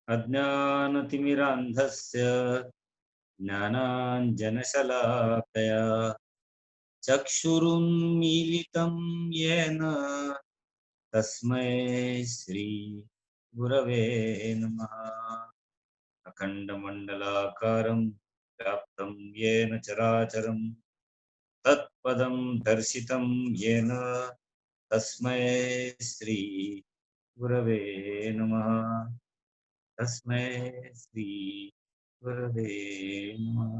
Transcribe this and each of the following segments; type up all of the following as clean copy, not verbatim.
अज्ञानतिमिरान्धस्य ज्ञानाञ्जनशलाकया चक्षुरुन्मीलितं येन तस्मै श्री गुरवे नमः। अखण्डमण्डलाकारं व्याप्तं येन चराचरं तत्पदं दर्शितं येन तस्मै श्री गुरवे नमः। तस्मै श्री गुरवे नमः।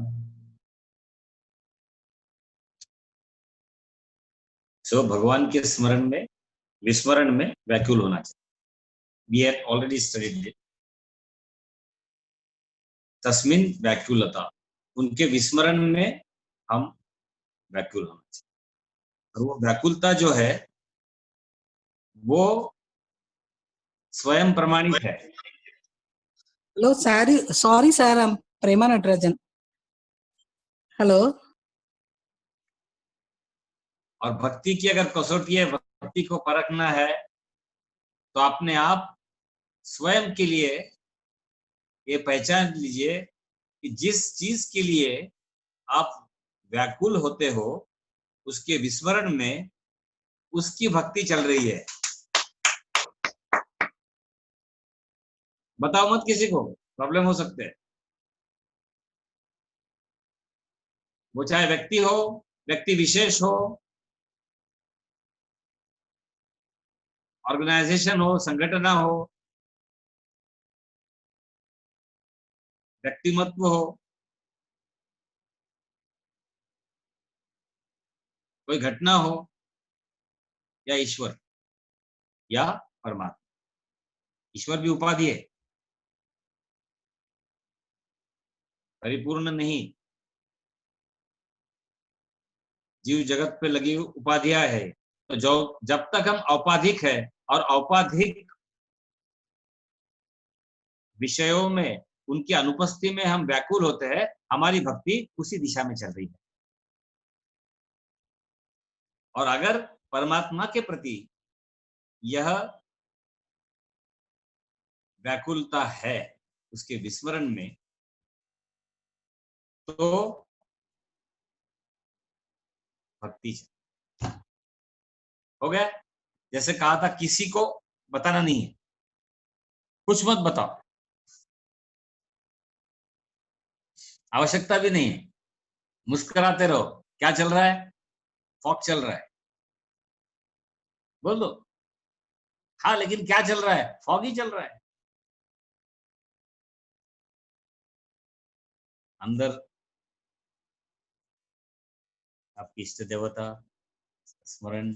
सो भगवान के स्मरण में, विस्मरण में व्याकुल होना चाहिए। We had already studied it. तस्मिन व्याकुलता, उनके विस्मरण में हम व्याकुल होना चाहिए। और वो व्याकुलता जो है वो स्वयं प्रमाणित है। Hello sorry sir, I'm Prema Natarajan. Hello. और भक्ति की अगर कसौटी है, भक्ति को परखना है, तो अपने आप स्वयं के लिए ये पहचान लीजिए कि जिस चीज के लिए आप व्याकुल होते हो उसके विस्मरण में उसकी भक्ति चल रही है। बताओ मत किसी को, प्रॉब्लम हो सकते हैं। वो चाहे व्यक्ति हो, व्यक्ति विशेष हो, ऑर्गेनाइजेशन हो, संगठन हो, व्यक्तिमत्व हो, कोई घटना हो, या ईश्वर या परमात्मा। ईश्वर भी उपाधि है, परिपूर्ण नहीं। जीव जगत पे लगी उपाधियां है, तो जो जब तक हम औपाधिक है और औपाधिक विषयों में उनकी अनुपस्थिति में हम व्याकुल होते हैं, हमारी भक्ति उसी दिशा में चल रही है। और अगर परमात्मा के प्रति यह व्याकुलता है उसके विस्मरण में, तो भक्ति हो गया। जैसे कहा था, किसी को बताना नहीं है, कुछ मत बताओ, आवश्यकता भी नहीं है, मुस्कुराते रहो। क्या चल रहा है? फॉग चल रहा है, बोल दो। हाँ, लेकिन क्या चल रहा है? फॉग ही चल रहा है। अंदर आपकी इष्ट देवता स्मरण,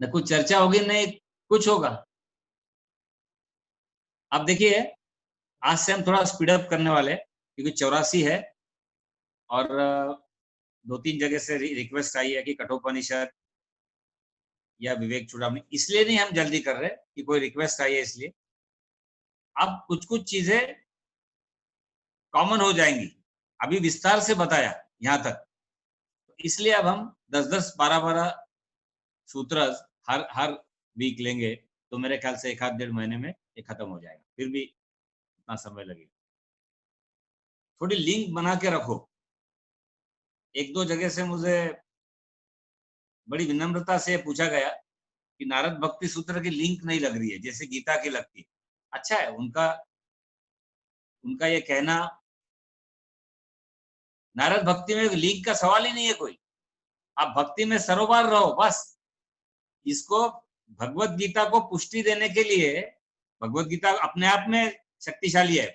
न कुछ चर्चा होगी, नहीं कुछ होगा। अब देखिए, आज से हम थोड़ा स्पीड अप करने वाले, क्योंकि 84 है और 2-3 जगह से रिक्वेस्ट आई है कि कठोपनिषद या विवेक चूड़ामणि, इसलिए नहीं हम जल्दी कर रहे कि कोई रिक्वेस्ट आई है इसलिए। अब कुछ कुछ चीजें कॉमन हो जाएंगी, अभी विस्तार से बताया यहां तक, इसलिए अब हम 10-10, 12-12 सूत्र हर वीक लेंगे, तो मेरे ख्याल से 1-1.5 महीने में ये खत्म हो जाएगा। फिर भी इतना समय लगेगा। थोड़ी लिंक बना के रखो। 1-2 जगह से मुझे बड़ी विनम्रता से पूछा गया कि नारद भक्ति सूत्र की लिंक नहीं लग रही है जैसे गीता की लगती है। अच्छा है, उनका ये कहना, नारद भक्ति में लिंक का सवाल ही नहीं है कोई। आप भक्ति में सरोबार रहो बस। इसको, भगवत गीता को पुष्टि देने के लिए, भगवत गीता अपने आप में शक्तिशाली है,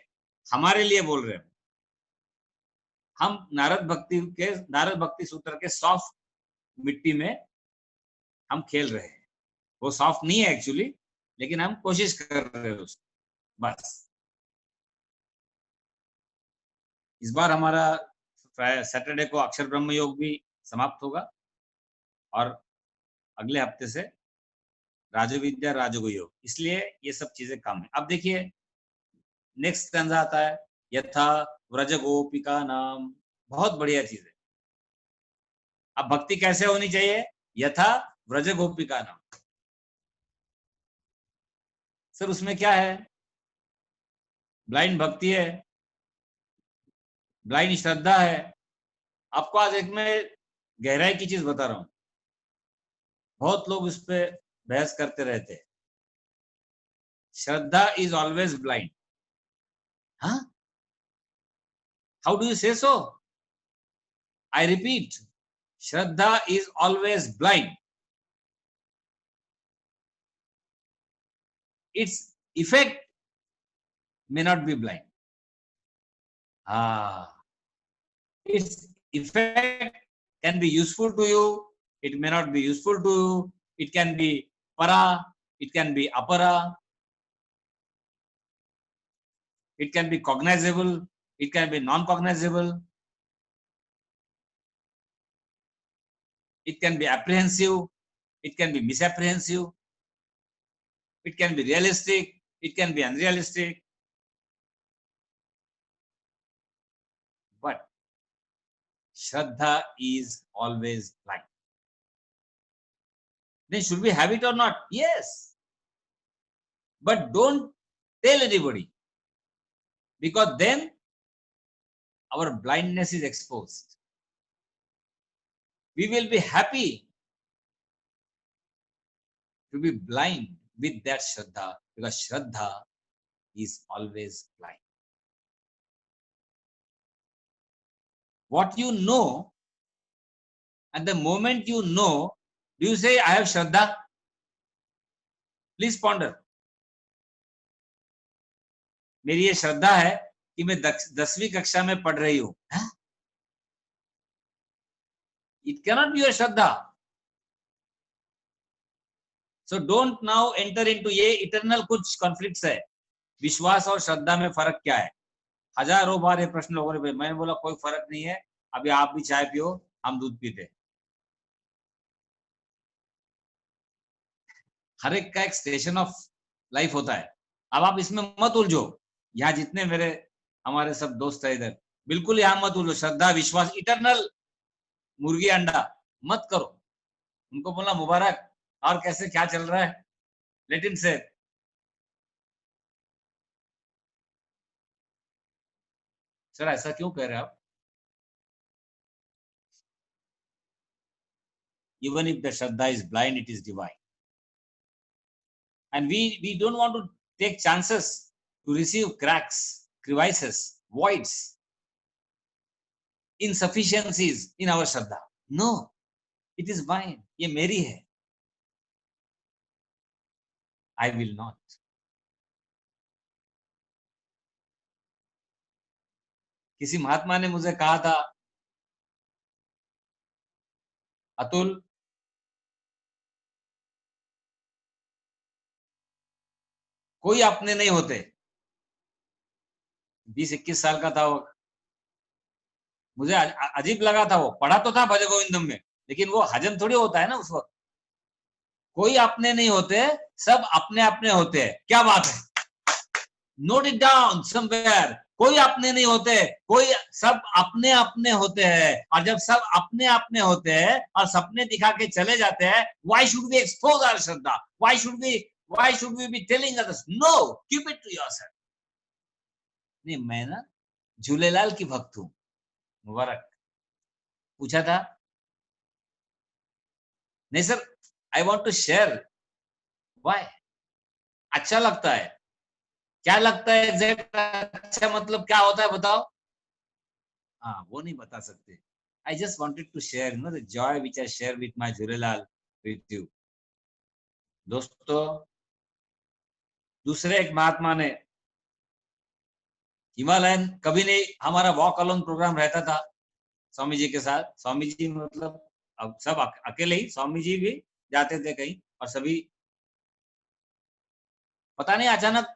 हमारे लिए बोल रहे हैं, हम नारद भक्ति सूत्र के सॉफ्ट मिट्टी में हम खेल रहे हैं। वो सॉफ्ट नहीं है एक्चुअली, लेकिन हम कोशिश कर रहे हैं उसको, बस। इस बार हमारा सैटरडे को अक्षर ब्रह्म योग भी समाप्त होगा और अगले हफ्ते से राजविद्या राजयोग योग, इसलिए ये सब चीजें कम है। अब देखिए नेक्स्ट स्टैंजा आता है, यथा व्रज गोपिका नाम, बहुत बढ़िया चीज है। अब भक्ति कैसे होनी चाहिए? यथा व्रज गोपिका नाम। सर उसमें क्या है? ब्लाइंड भक्ति है, ब्लाइंड श्रद्धा है। आपको आज एक मैं गहराई की चीज बता रहा हूं, बहुत लोग इस पे बहस करते रहते हैं। Shraddha is always blind. हाँ, how do you say so? I repeat, shraddha is always blind. Its effect may not be blind. Its effect can be useful to you, it may not be useful to you, it can be para, it can be apara, it can be cognizable, it can be non-cognizable, it can be apprehensive, it can be misapprehensive, it can be realistic, it can be unrealistic, but Shraddha is always blind. Then should we have it or not? Yes. But don't tell anybody, because then our blindness is exposed. We will be happy to be blind with that Shraddha, because Shraddha is always blind. What you know, at the moment you know, do you say, I have Shraddha? Please ponder. मेरी ये श्रद्धा है कि मैं 10वीं कक्षा में पढ़ रही हूं. It cannot be your Shraddha. So don't now enter into ये इटरनल कुछ कॉन्फ्लिक्ट्स है. विश्वास और श्रद्धा में फर्क क्या है? हजारों बार ये प्रश्न लोगों ने, मैंने बोला कोई फर्क नहीं है, अभी आप भी चाय पियो, हम दूध पीते. हर एक का एक स्टेशन ऑफ लाइफ होता है. अब आप इसमें मत उलझो. यहाँ जितने मेरे हमारे सब दोस्त है इधर, बिल्कुल यहाँ मत उलझो. श्रद्धा विश्वास इटरनल मुर्गी अंडा मत करो. उनको बोला मुबारक, और कैसे क्या चल रहा है, लेट हिम से. सर ऐसा क्यों कह रहे हैं आप? Even if the Shraddha is blind, it is divine. And we don't want to take chances to receive cracks, crevices, voids, insufficiencies in our Shraddha. No, it is mine. ये मेरी है. I will not. किसी महात्मा ने मुझे कहा था, अतुल, कोई अपने नहीं होते. 20-21 साल का था वो. मुझे अजीब लगा था. वो पढ़ा तो था भज गोविंदम में, लेकिन वो हजम थोड़ी होता है ना उस वक्त. कोई अपने नहीं होते, सब अपने अपने होते हैं. क्या बात है? Note it down somewhere. कोई अपने नहीं होते, कोई सब अपने अपने होते हैं. और जब सब अपने अपने होते हैं और सपने दिखा के चले जाते हैं, why should we expose our Shraddha? Why should we be telling others? No, keep it to yourself. नहीं, मैं ना झूलेलाल की भक्त हूं. मुबारक. पूछा था? नहीं sir, I want to share. Why? अच्छा लगता है. क्या लगता है एग्जैक्ट? अच्छा मतलब क्या होता है बताओ? हाँ, वो नहीं बता सकते. I just wanted to share, the joy which I share with my Jhulelal with you. दोस्तों, दूसरे एक महात्मा ने हिमालयन कभी नहीं, हमारा वॉक अलोन प्रोग्राम रहता था स्वामी जी के साथ। स्वामी जी मतलब अब सब अकेले ही, स्वामी जी भी जाते थे कहीं, और सभी पता नहीं अचानक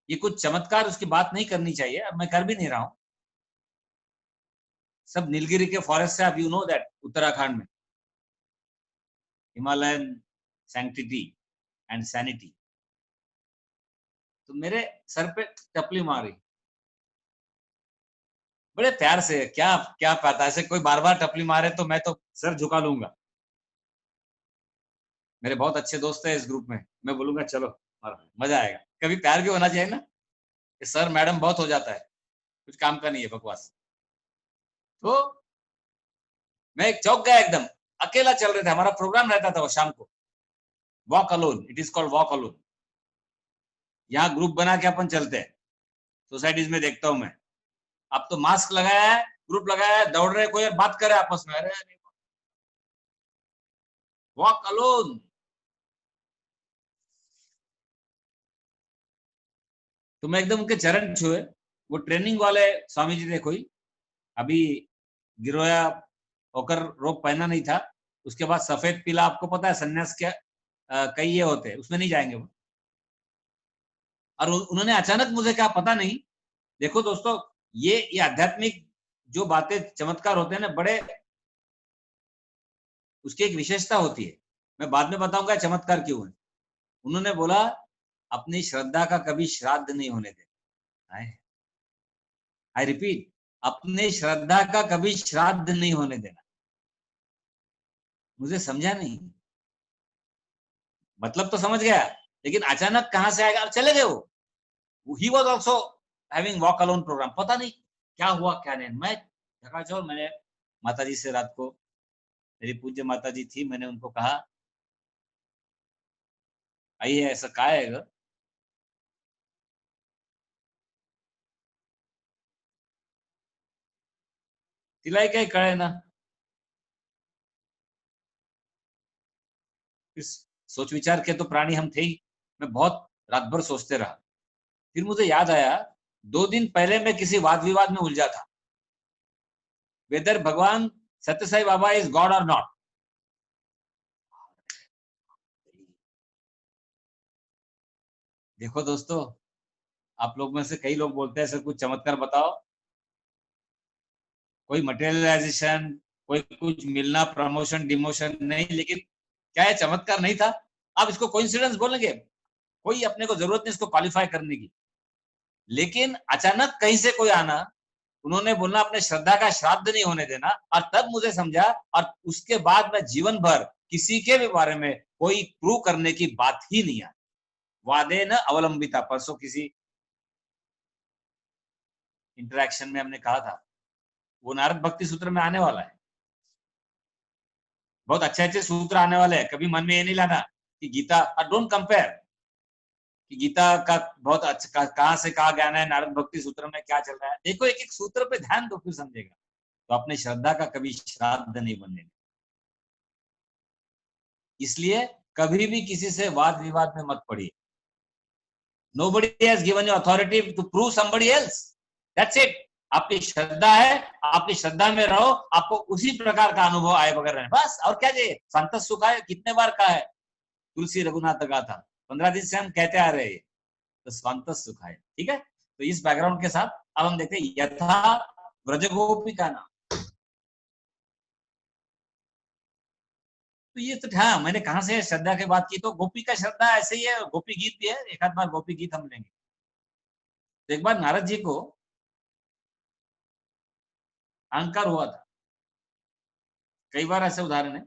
ये कुछ चमत्कार, उसकी बात नहीं करनी चाहिए, अब मैं कर भी नहीं रहा हूं। सब नीलगिरी के फॉरेस्ट से, अब यू नो दैट उत्तराखंड में हिमालयन सैंक्टिटी एंड सैनिटी। तो मेरे सर पे टपली मारी बड़े प्यार से। क्या क्या पता, ऐसे कोई बार बार टपली मारे तो मैं तो सर झुका लूंगा। मेरे बहुत अच्छे दोस्त है इस ग्रुप में, मैं बोलूंगा चलो मजा आएगा। कभी प्यार भी होना चाहिए ना, कि सर मैडम बहुत हो जाता है, कुछ काम का नहीं है बकवास। तो मैं एक चौक गया एकदम, अकेला चल रहे थे, हमारा प्रोग्राम रहता था वो शाम को, walk alone, it is called walk alone. यहाँ ग्रुप बना के अपन चलते हैं, सोसाइटीज में देखता हूं मैं। अब तो मास्क लगाया है, ग्रुप लगाया है, दौड़ रहे, कोई बात करे आपस में, अरे वॉक अलोन। तो मैं एकदम उनके चरण छुए। वो ट्रेनिंग वाले स्वामी जी थे कोई, अभी गिरोया होकर रोग पहना नहीं था। उसके बाद सफेद पीला, आपको पता है संन्यास के कई ये होते हैं, उसमें नहीं जाएंगे वो। और उन्होंने अचानक मुझे क्या पता नहीं, देखो दोस्तों, ये आध्यात्मिक जो बातें चमत्कार होते हैं ना, बड़े उसकी एक विशेषता होती है। मैं बाद में बताऊंगा चमत्कार क्यों है। उन्होंने बोला अपनी श्रद्धा का कभी श्राद्ध नहीं होने देना। आई रिपीट, अपने श्रद्धा का कभी श्राद्ध नहीं होने देना। मुझे समझा नहीं, मतलब तो समझ गया, लेकिन अचानक कहां से आएगा, अब चले गए वो। He was also having walk alone program, पता नहीं क्या हुआ क्या नहीं। मैं झकाझोर, मैंने माता जी से रात को, मेरी पूज्य माता जी थी, मैंने उनको कहा आइए ऐसा का है, तिलाई काही कळे ना। इस सोच विचार के तो प्राणी हम थे ही। मैं बहुत रात भर सोचते रहा। फिर मुझे याद आया, 2 दिन पहले मैं किसी वाद विवाद में उलझा था, वेदर भगवान सत्य साई बाबा इज गॉड और नॉट। देखो दोस्तों, आप लोग में से कई लोग बोलते हैं सर कुछ चमत्कार बताओ, कोई मटेरियलाइजेशन, कोई कुछ मिलना, प्रमोशन डिमोशन नहीं, लेकिन क्या है, चमत्कार नहीं था। आप इसको कोइंसिडेंस बोलेंगे, कोई अपने को जरूरत नहीं इसको क्वालिफाई करने की। लेकिन अचानक कहीं से कोई आना, उन्होंने बोलना अपने श्रद्धा का श्राद्ध नहीं होने देना, और तब मुझे समझा। और उसके बाद मैं जीवन भर किसी के भी बारे में कोई प्रूव करने की बात ही नहीं आई। वादे न अवलंबिता, परसों किसी इंटरेक्शन में हमने कहा था, वो नारद भक्ति सूत्र में आने वाला है। बहुत अच्छे अच्छे सूत्र आने वाले हैं, कभी मन में ये नहीं लाना कि गीता, डोंट कंपेयर कि गीता का बहुत अच्छा कहां से कहा ज्ञान है, नारद भक्ति सूत्र में क्या चल रहा है। देखो एक एक सूत्र पे ध्यान दो, फिर समझेगा। तो अपने श्रद्धा का कभी श्राद्ध नहीं बनने, इसलिए कभी भी किसी से वाद विवाद में मत पड़िए। Nobody has given you authority to prove somebody else. That's it. आपकी श्रद्धा है, आपकी श्रद्धा में रहो, आपको उसी प्रकार का अनुभव आए बगैर रहने, बस। और क्या चाहिए, संत सुखा है, कितने बार कहा है तुलसी रघुनाथ का था, 15 दिन से हम कहते आ रहे हैं। तो स्वांत सुख है, ठीक है। तो इस बैकग्राउंड के साथ अब हम देखते हैं यथा व्रजगोपी का नाम। तो ये तो हाँ, मैंने कहा से श्रद्धा की बात की, तो गोपी का श्रद्धा ऐसे ही है। गोपी गीत भी है, एक आध बार गोपी गीत हम लेंगे। तो एक बार नारद जी को अहंकार हुआ था, कई बार ऐसे उदाहरण है,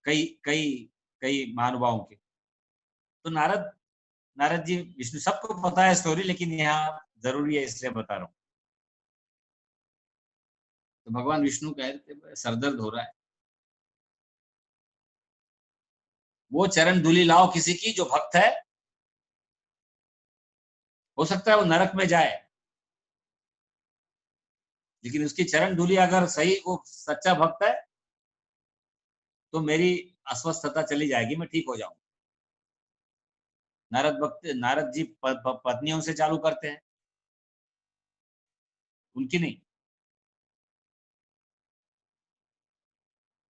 कई कई कई महानुभावों के। तो नारद नारद जी विष्णु, सबको पता है स्टोरी, लेकिन यहाँ जरूरी है इसलिए बता रहा हूँ। तो भगवान विष्णु कहते सरदर्द हो रहा है, वो चरण धूलि लाओ किसी की जो भक्त है, हो सकता है वो नरक में जाए, लेकिन उसकी चरण धूलि अगर सही, वो सच्चा भक्त है, तो मेरी अस्वस्थता चली जाएगी, मैं ठीक हो जाऊंगा। नारद जी पत्नियों से चालू करते हैं, उनकी नहीं।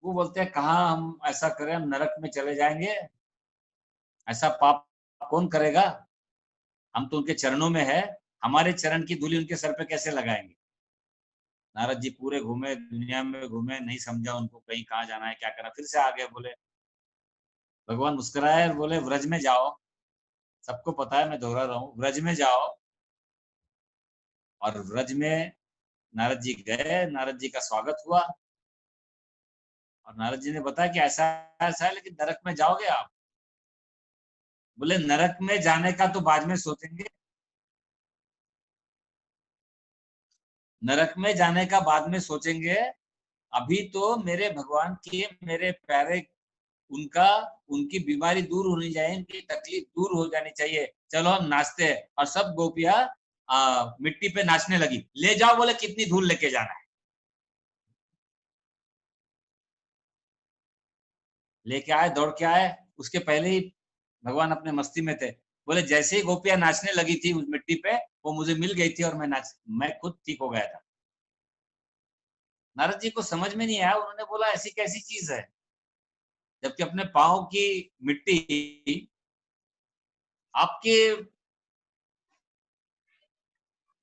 वो बोलते हैं कहाँ हम ऐसा करें, हम नरक में चले जाएंगे, ऐसा पाप कौन करेगा, हम तो उनके चरणों में है, हमारे चरण की धूली उनके सर पे कैसे लगाएंगे। नारद जी पूरे घूमे, दुनिया में घूमे, नहीं समझा उनको कहीं कहाँ जाना है, क्या करना, फिर से आ गए। बोले भगवान मुस्कुराए और बोले व्रज में जाओ, सबको पता है मैं दोहरा रहा हूँ, व्रज में जाओ। और व्रज में नारद जी गए, नारद जी का स्वागत हुआ और नारद जी ने बताया कि ऐसा ऐसा है, लेकिन नरक में जाओगे आप। बोले नरक में जाने का तो बाद में सोचेंगे, नरक में जाने का बाद में सोचेंगे, अभी तो मेरे भगवान की, मेरे प्यारे, उनका, उनकी बीमारी दूर होनी चाहिए, उनकी तकलीफ दूर हो जानी चाहिए, चलो हम नाचते हैं। और सब गोपियां मिट्टी पे नाचने लगी। ले जाओ, बोले कितनी धूल लेके जाना है। लेके आए, दौड़ के आए, उसके पहले ही भगवान अपने मस्ती में थे। बोले जैसे ही गोपियां नाचने लगी थी उस मिट्टी पे, वो मुझे मिल गई थी और मैं खुद ठीक हो गया था। नारद जी को समझ में नहीं आया, उन्होंने बोला ऐसी कैसी चीज है, जबकि अपने पाँव की मिट्टी आपके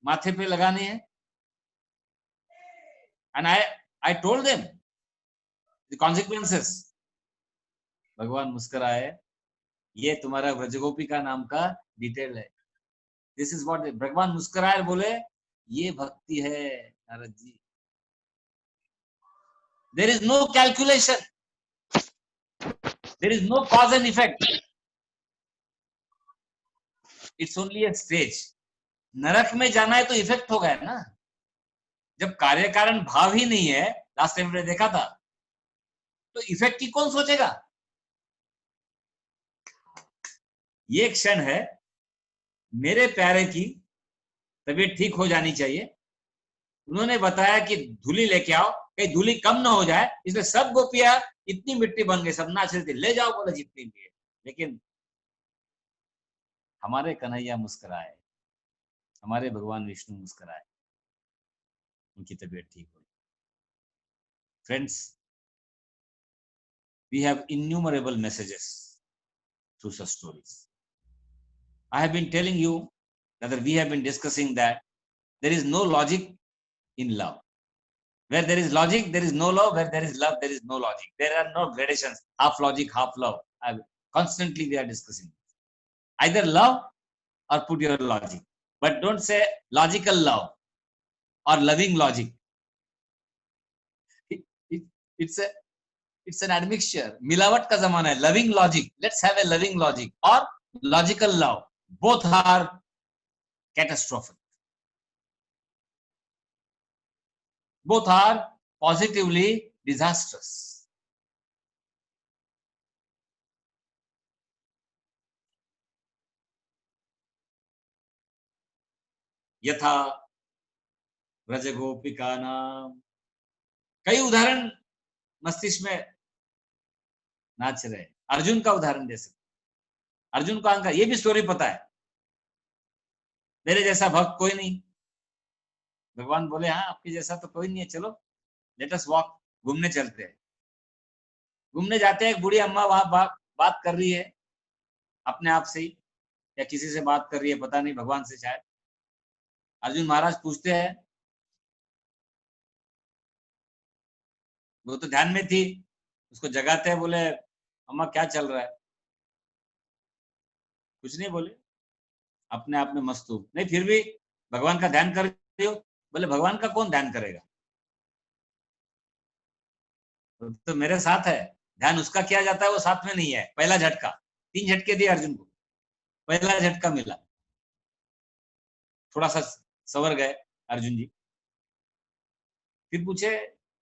माथे पे लगाने हैं। And I told them the consequences. भगवान मुस्कुराए, ये तुम्हारा व्रजगोपी का नाम का डिटेल है, दिस इज व्हाट। भगवान मुस्कुराए बोले ये भक्ति है Narad ji, there is no calculation, there is no cause and effect, it's only a stage. नरक में जाना है तो इफेक्ट होगा है ना, जब कार्य कारण भाव ही नहीं है, लास्ट टाइम हमने देखा था, तो इफेक्ट की कौन सोचेगा। ये क्षण है, मेरे प्यारे की तबीयत ठीक हो जानी चाहिए, उन्होंने बताया कि धूली लेके आओ, कहीं धूली कम ना हो जाए, इसलिए सब गोपियां इतनी मिट्टी बन गई, सब नाच रही थी, ले जाओ बोले जितनी भी है। लेकिन हमारे कन्हैया मुस्कुराए, हमारे भगवान विष्णु मुस्कुराए, उनकी तबीयत ठीक हुई। Friends, we have innumerable messages through such stories. I have been telling you, rather we have been discussing that there is no logic in love. Where there is logic, there is no love. Where there is love, there is no logic. There are no gradations, half logic, half love. Constantly we are discussing. Either love or put your logic. But don't say logical love or loving logic. It's a it's an admixture. मिलावट का जमाना है. Loving logic. Let's have a loving logic or logical love. Both are catastrophic. Both are positively disastrous. यथा व्रज गोपिका नाम, कई उदाहरण मस्तिष्क में नाच रहे। अर्जुन का उदाहरण दे सकते, अर्जुन को अंका ये भी स्टोरी पता है, मेरे जैसा भक्त कोई नहीं। भगवान बोले हाँ आपके जैसा तो कोई नहीं है, चलो लेट अस वॉक, घूमने चलते हैं। घूमने जाते हैं, एक बूढ़ी अम्मा वहां बात कर रही है अपने आप से ही, या किसी से बात कर रही है, पता नहीं, भगवान से शायद। अर्जुन महाराज पूछते हैं, वो तो ध्यान में थी, उसको जगाते हैं, बोले अम्मा क्या चल रहा है। कुछ नहीं बोले, अपने आप में मस्त हूं। नहीं फिर भी भगवान का ध्यान कर रही हो। बोले भगवान का कौन ध्यान करेगा, तो मेरे साथ है, ध्यान उसका किया जाता है, वो साथ में नहीं है। पहला झटका, 3 झटके दिए अर्जुन को, पहला झटका मिला, थोड़ा सा सवर गए अर्जुन जी। फिर पूछे,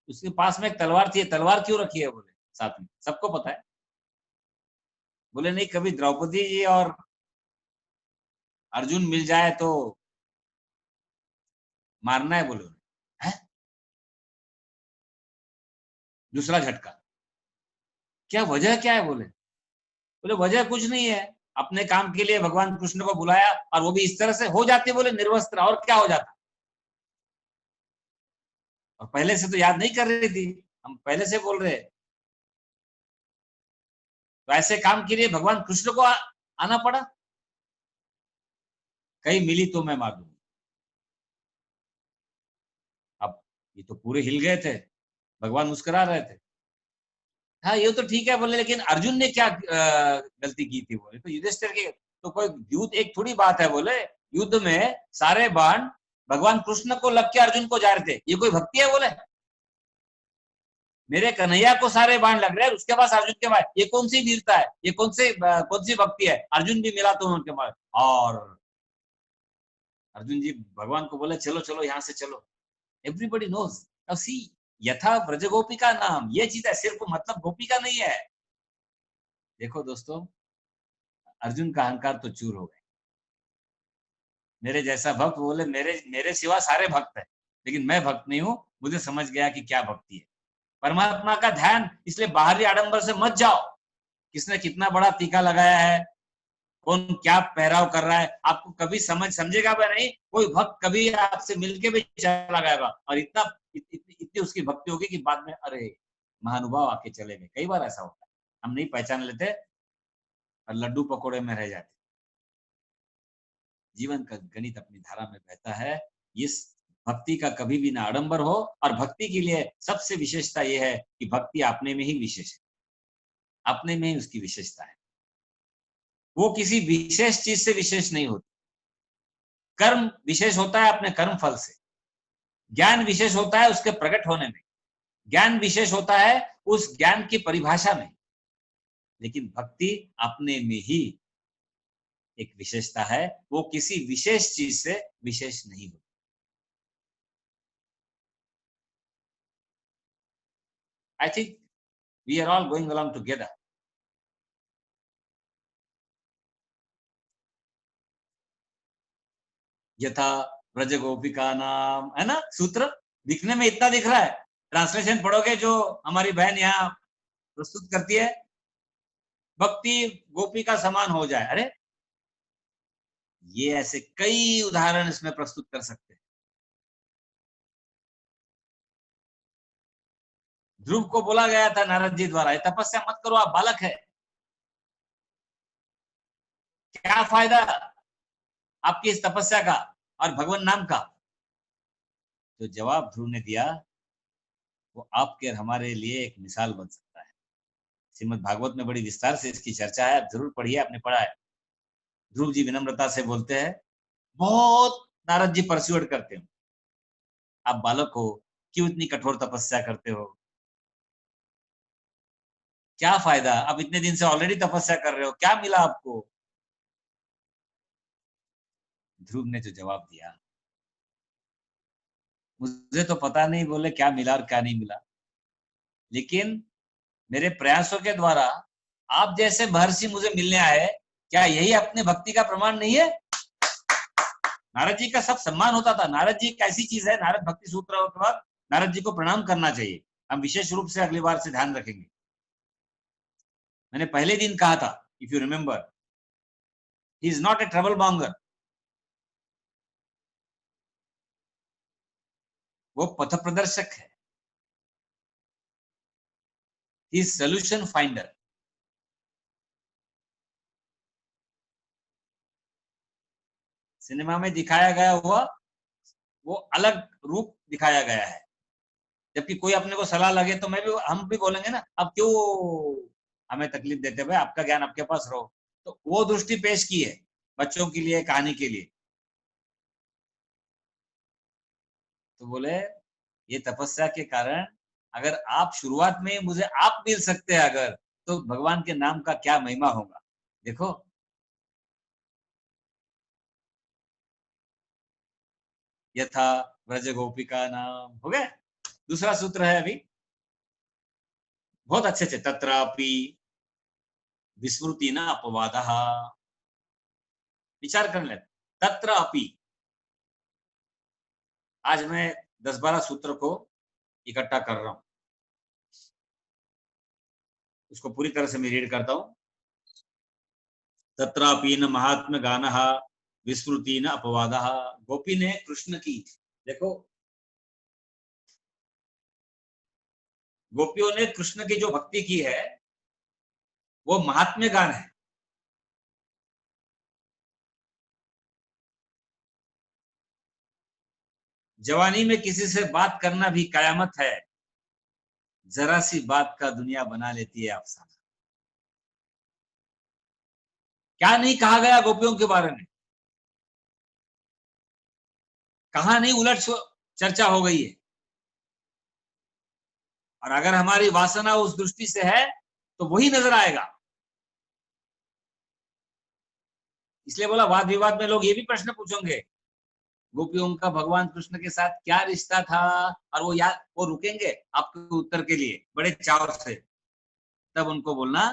उसके पास में एक तलवार थी, तलवार क्यों रखी है, बोले साथ में, सबको पता है। बोले नहीं, कभी द्रौपदी जी और अर्जुन मिल जाए तो मारना है, बोले। है? दूसरा झटका, क्या वजह क्या है, बोले वजह कुछ नहीं है, अपने काम के लिए भगवान कृष्ण को बुलाया और वो भी इस तरह से हो जाते बोले निर्वस्त्र, और क्या हो जाता। और पहले से तो याद नहीं कर रही थी, हम पहले से बोल रहे। तो ऐसे काम के लिए भगवान कृष्ण को आना पड़ा। कहीं मिली तो मैं मार दूंगी। अब ये तो पूरे हिल गए थे, भगवान मुस्कुरा रहे थे। हाँ ये तो ठीक है बोले, लेकिन अर्जुन ने क्या गलती की थी बोले, तो युधिष्ठिर के तो कोई युद्ध एक थोड़ी बात है बोले। युद्ध में सारे बाण भगवान कृष्ण को लग के अर्जुन को जा रहे थे, ये कोई भक्ति है बोले। मेरे कन्हैया को सारे बाण लग रहे हैं, उसके पास अर्जुन के पास, ये कौन सी वीरता है, ये कौन सी भक्ति है। अर्जुन भी मिला तो उनके पास, और अर्जुन जी भगवान को बोले चलो चलो यहाँ से चलो। Everybody knows. अब सी, यथा ब्रज गोपी का नाम, ये चीज है, सिर्फ मतलब गोपी का नहीं है। देखो दोस्तों, अर्जुन का अहंकार तो चूर हो गया। मेरे जैसा भक्त बोले मेरे मेरे सिवा सारे भक्त है, लेकिन मैं भक्त नहीं हूं। मुझे समझ गया कि क्या भक्ति है। परमात्मा का ध्यान, इसलिए बाहरी आडंबर से मत जाओ। किसने कितना बड़ा टीका लगाया है, कौन क्या पहराव कर रहा है, आपको कभी समझेगा भी नहीं। कोई भक्त कभी आपसे मिलके भी चला गएगा, और इतनी उसकी भक्ति होगी कि बाद में अरे महानुभाव आके चले गए। कई बार ऐसा होता है, हम नहीं पहचान लेते और लड्डू पकोड़े में रह जाते। जीवन का गणित अपनी धारा में बहता है। इस भक्ति का कभी भी ना आडंबर हो, और भक्ति के लिए सबसे विशेषता यह है कि भक्ति अपने में ही विशेष है, अपने में ही उसकी विशेषता है। वो किसी विशेष चीज से विशेष नहीं होती। कर्म विशेष होता है अपने कर्म फल से, ज्ञान विशेष होता है उसके प्रकट होने में, ज्ञान विशेष होता है उस ज्ञान की परिभाषा में, लेकिन भक्ति अपने में ही एक विशेषता है, वो किसी विशेष चीज से विशेष नहीं होती। I think we are all going along together. यथा ब्रज गोपिका नाम, है ना सूत्र, दिखने में इतना दिख रहा है। ट्रांसलेशन पढ़ोगे जो हमारी बहन यहाँ प्रस्तुत करती है, भक्ति गोपी का समान हो जाए। अरे ये ऐसे कई उदाहरण इसमें प्रस्तुत कर सकते हैं। ध्रुव को बोला गया था नारद जी द्वारा, तपस्या मत करो, आप बालक है, क्या फायदा आपकी इस तपस्या का और भगवान नाम का। जो जवाब ध्रुव ने दिया वो आपके और हमारे लिए एक मिसाल बन सकता है। श्रीमद् भागवत में बड़ी विस्तार से इसकी चर्चा है, आप जरूर पढ़िए, आपने पढ़ा है। ध्रुव जी विनम्रता से बोलते हैं, बहुत नारद जी परस्यूट करते हो, आप बालक हो, क्यों इतनी कठोर तपस्या करते हो, क्या फायदा, आप इतने दिन से ऑलरेडी तपस्या कर रहे हो, क्या मिला आपको। ध्रुव ने जो जवाब दिया, मुझे तो पता नहीं बोले क्या मिला और क्या नहीं मिला, लेकिन मेरे प्रयासों के द्वारा आप जैसे महर्षि मुझे मिलने आए, क्या यही अपने भक्ति का प्रमाण नहीं है। नारद जी का सब सम्मान होता था। नारद जी एक ऐसी चीज है, नारद भक्ति सूत्र के बाद नारद जी को प्रणाम करना चाहिए, हम विशेष रूप से अगली बार से ध्यान रखेंगे। मैंने पहले दिन कहा था, if you remember, he is not a trouble monger, वो पथ प्रदर्शक है, he is solution finder. Cinema में दिखाया गया हुआ वो अलग रूप दिखाया गया है, जबकि कोई अपने को सलाह लगे तो हम भी बोलेंगे ना, अब क्यों हमें तकलीफ देते, भाई आपका ज्ञान आपके पास रहो। तो वो दृष्टि पेश की है बच्चों के लिए, कहानी के लिए। तो बोले ये तपस्या के कारण अगर आप शुरुआत में मुझे आप मिल सकते हैं अगर, तो भगवान के नाम का क्या महिमा होगा। देखो, यथा ब्रज गोपिका नाम हो गया। दूसरा सूत्र है अभी, बहुत अच्छे से, तत्रापि विस्मृति न अपवाद। विचार कर ले, तत्रापि। आज मैं 10-12 सूत्र को इकट्ठा कर रहा हूं, उसको पूरी तरह से मैं रीड करता हूं। तत्रापि न महात्म गानः विस्मृति न अपवादः। गोपी ने कृष्ण की, देखो गोपियों ने कृष्ण की जो भक्ति की है वो महात्म्य गान है। जवानी में किसी से बात करना भी कयामत है, जरा सी बात का दुनिया बना लेती है अफसाना। क्या नहीं कहा गया गोपियों के बारे में, कहां नहीं उलट चर्चा हो गई है। और अगर हमारी वासना उस दृष्टि से है तो वही नजर आएगा। इसलिए बोला वाद विवाद में लोग ये भी प्रश्न पूछेंगे, गोपियों का भगवान कृष्ण के साथ क्या रिश्ता था, और वो रुकेंगे आपके उत्तर के लिए बड़े चाव से। तब उनको बोलना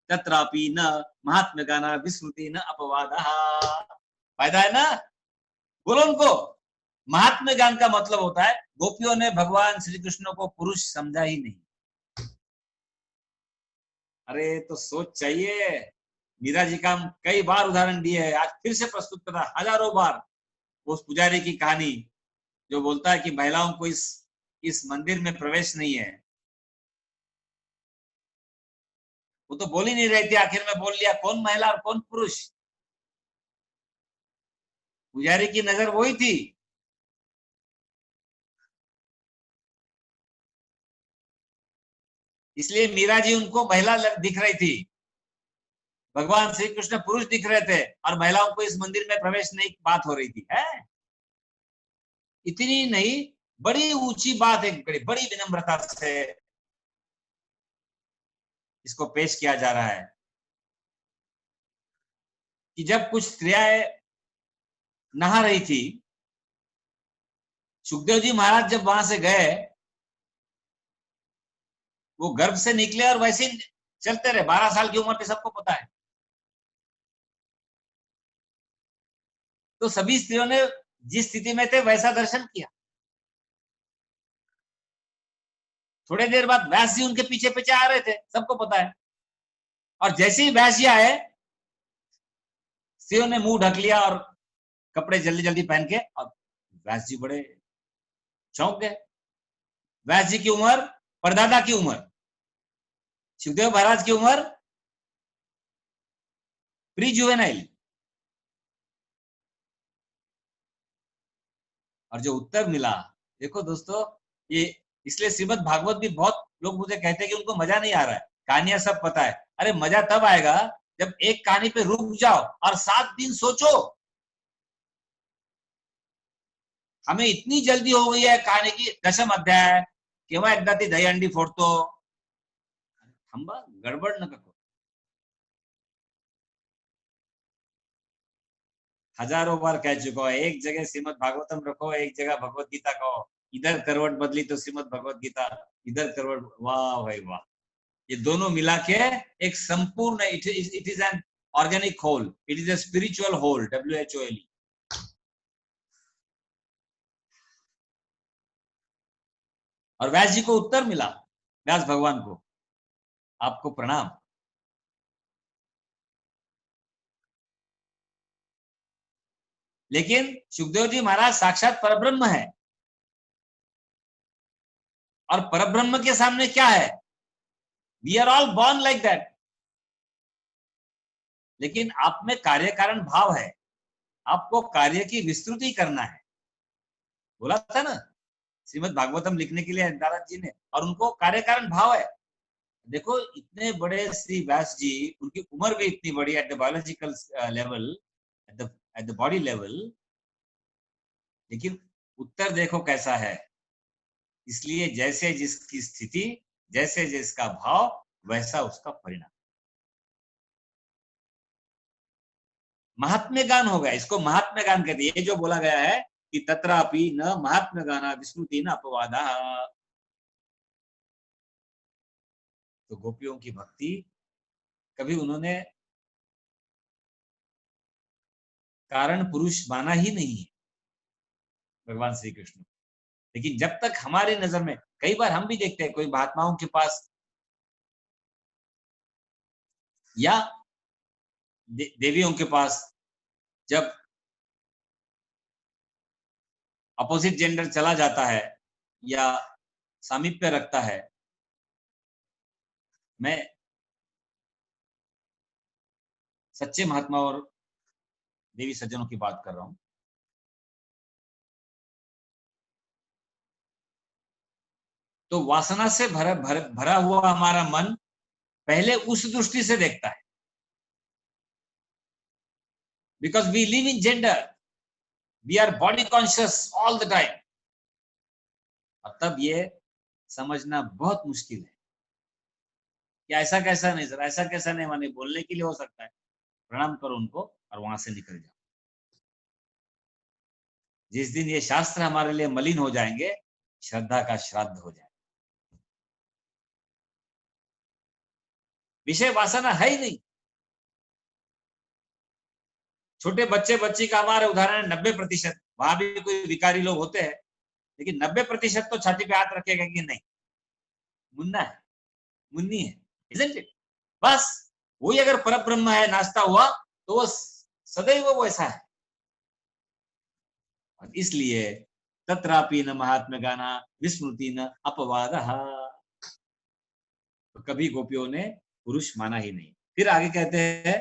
तत्रापि न महात्म्य गाना विस्मृति न अपवादः। फायदा है ना, बोलो उनको। महात्म्य गान का मतलब होता है गोपियों ने भगवान श्री कृष्ण को पुरुष समझा ही नहीं। अरे तो सोच चाहिए। मीरा जी का हम कई बार उदाहरण दिए है, आज फिर से प्रस्तुत करा हजारों बार। उस पुजारी की कहानी जो बोलता है कि महिलाओं को इस मंदिर में प्रवेश नहीं है। वो तो बोल ही नहीं रही थी, आखिर में बोल लिया कौन महिला और कौन पुरुष। पुजारी की नजर वही थी। इसलिए मीरा जी उनको महिला दिख रही थी, भगवान श्री कृष्ण पुरुष दिख रहे थे, और महिलाओं को इस मंदिर में प्रवेश नहीं की बात हो रही थी। है इतनी नहीं, बड़ी ऊंची बात, एक बड़ी विनम्रता से इसको पेश किया जा रहा है कि जब कुछ स्त्रियां नहा रही थी, सुखदेव जी महाराज जब वहां से गए, वो गर्भ से निकले और वैसे ही चलते रहे। 12 साल की उम्र पे सबको पता है। तो सभी स्त्रियों ने जिस स्थिति में थे वैसा दर्शन किया। थोड़ी देर बाद व्यास जी उनके पीछे पीछे आ रहे थे, सबको पता है। और जैसे ही व्यास जी आए, स्त्रियों ने मुंह ढक लिया और कपड़े जल्दी जल्दी पहन के, और व्यास जी बड़े चौंक गए। व्यास जी की उम्र परदादा की उम्र, सुखदेव महाराज की उम्र प्री जुवेनाइल। और जो उत्तर मिला, देखो दोस्तों, ये इसलिए श्रीमद् भागवत भी बहुत लोग मुझे कहते हैं कि उनको मजा नहीं आ रहा है, कहानियां सब पता है। अरे मजा तब आएगा जब एक कहानी पे रुक जाओ और 7 दिन सोचो। हमें इतनी जल्दी हो गई है कहानी की, 10th अध्याय केव्हा एकदा ती दही अंडी फोडतो। थांबा, गडबड नका करू। हजारों बार कह चुका है, एक जगह श्रीमद् भागवतम रखो, एक जगह भगवत गीता कहो। इधर करवट बदली तो श्रीमद् भगवत गीता, इधर करवट, वाह भाई वाह। ये दोनों मिला के एक संपूर्ण, it is an organic whole, it is a spiritual whole, WHOLE। और व्यास जी को उत्तर मिला, व्यास भगवान को आपको प्रणाम। लेकिन सुखदेव जी महाराज साक्षात परब्रह्म है, और परब्रह्म के सामने क्या है, we are all born like that. लेकिन आप में कार्य कारण भाव है, आपको कार्य की विस्तृति करना है। बोला था ना श्रीमद् भागवतम लिखने के लिए नारद जी ने, और उनको कार्य कारण भाव है। देखो इतने बड़े श्री व्यास जी, उनकी उम्र भी इतनी बड़ी at the biological level, at the body level, लेकिन उत्तर देखो कैसा है। इसलिए जैसे जिसकी स्थिति, जैसे जिसका भाव, वैसा उसका परिणाम। महात्म्य गान हो गया, इसको महात्म्य गान कहते हैं। ये जो बोला गया है कि तत्रापि न महात्म्य गाना विस्मृति न अपवादा। तो गोपियों की भक्ति, कभी उन्होंने कारण पुरुष माना ही नहीं है भगवान श्री कृष्ण। लेकिन जब तक हमारी नजर में, कई बार हम भी देखते हैं कोई महात्माओं के पास, या देवियों के पास जब अपोजिट जेंडर चला जाता है या सामीप्य रखता है, मैं सच्चे महात्मा और देवी सज्जनों की बात कर रहा हूं, तो वासना से भरा हुआ हमारा मन पहले उस दृष्टि से देखता है, because we live in gender, we are body conscious all the time. और तब ये समझना बहुत मुश्किल है कि ऐसा कैसा नहीं सर, ऐसा कैसा नहीं, माने बोलने के लिए हो सकता है, प्रणाम करो उनको और वहां से निकल जाओ। जिस दिन ये शास्त्र हमारे लिए मलिन हो जाएंगे, श्रद्धा का श्राद्ध हो जाएगा। विषय वासना है ही नहीं। छोटे बच्चे बच्ची का हमारे उदाहरण 90%, वहां भी कोई विकारी लोग होते हैं, लेकिन 90% तो छाती पे हाथ रखेगा कि नहीं, मुन्ना है, मुन्नी है, isn't it? बस वही अगर परब्रह्म है, नाश्ता हुआ, तो वो सदैव वो वैसा है। और इसलिए तत्रापि न महात्म्य गाना विस्मृति न अपवाद, तो कभी गोपियों ने पुरुष माना ही नहीं। फिर आगे कहते हैं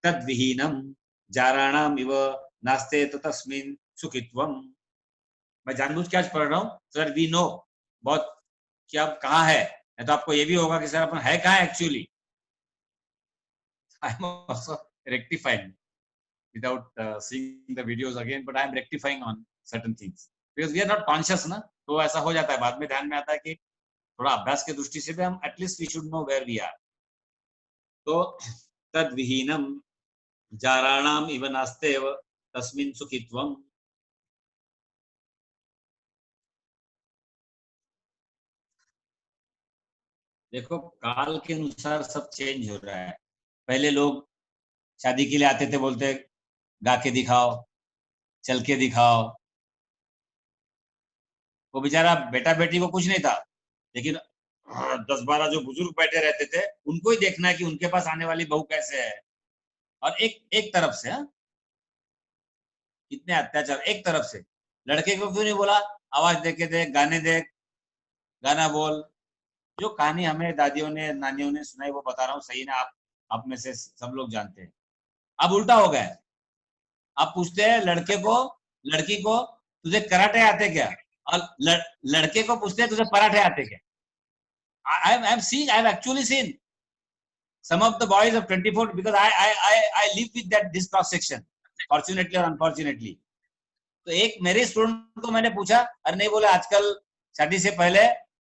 तद्विहीनम जाराणाम इव नास्ते तो तस्मिन् सुखित्वम। मैं जानबूझ के आज पढ़ रहा हूँ सर, वी नो बहुत कि अब कहाँ है, नहीं तो आपको ये भी होगा कि सर अपन है कहाँ actually. I am also rectifying without seeing the videos again, but I am rectifying on certain things because we are not conscious ना, तो ऐसा हो जाता है, बाद में ध्यान में आता है कि थोड़ा अभ्यास के दृष्टि से भी हम at least we should know where we are. तो तद्विहीनम जाराणाम इव नास्तेव तस्मिन् सुखित्वम। देखो काल के अनुसार सब चेंज हो रहा है। पहले लोग शादी के लिए आते थे, बोलते गा के दिखाओ, चल के दिखाओ। वो बेचारा बेटा बेटी को कुछ नहीं था, लेकिन 10-12 जो बुजुर्ग बैठे रहते थे, उनको ही देखना है कि उनके पास आने वाली बहू कैसे है। और एक तरफ से कितने अत्याचार, एक तरफ से लड़के को क्यों नहीं बोला आवाज देके देख, गाने देख, गाना बोल। जो कहानी हमें दादियों ने नानियों ने सुनाई वो बता रहा हूँ, सही ना, आप में से सब लोग जानते हैं। अब उल्टा हो गया, आप पूछते हैं लड़के को, लड़की को तुझे कराटे आते क्या, और लड़के को पूछते हैं तुझे पराठे आते क्या। I have actually seen some of the boys of 24 because I live with this cross section, fortunately or unfortunately। तो एक मेरे स्टूडेंट को मैंने पूछा, अरे नहीं, बोले आजकल शादी से पहले